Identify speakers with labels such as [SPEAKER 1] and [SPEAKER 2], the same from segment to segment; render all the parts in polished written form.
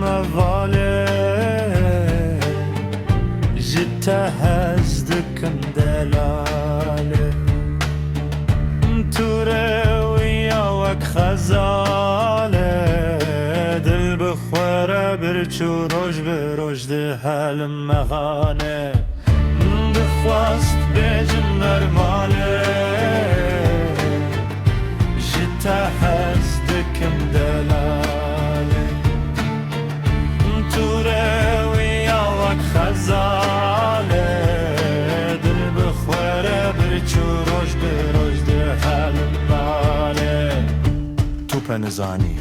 [SPEAKER 1] مواله جته هزدکم دلاله توره ویا وک خزاله دل بخوره برچو روش به روش ده حلم مغانه دخواست بیجم نرماله جته هزدکم دلاله توره ویا وک خزاله دل بخوره برچو روش به روش ده حلم مغانه تو پنزانی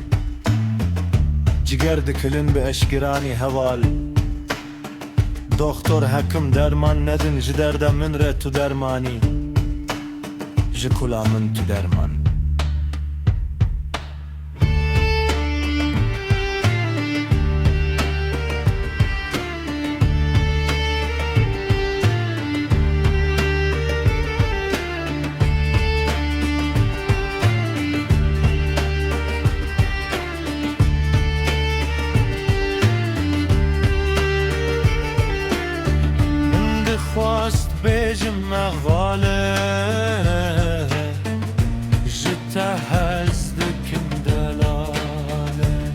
[SPEAKER 1] جگر دکلن به اشگرانی هوال دکتر حکم درمان ندن جدردم من ره تو درمانی جکولا من تو درمان خواست بیجم مغاله جته هزدکم دلاله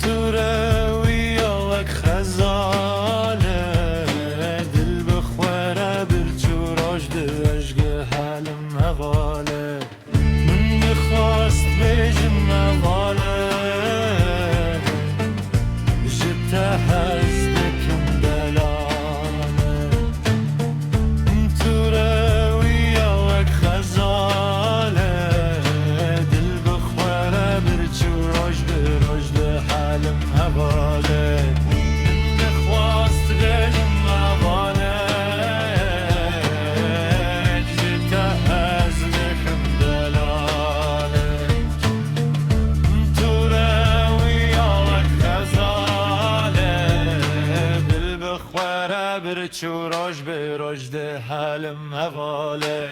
[SPEAKER 1] توره ویا وک خزاله دل بخوره برچو روش ده اشگه حلم مغاله من خواست بیجم مغاله جته هزدکم دلاله برچو روش به روش ده حلم حواله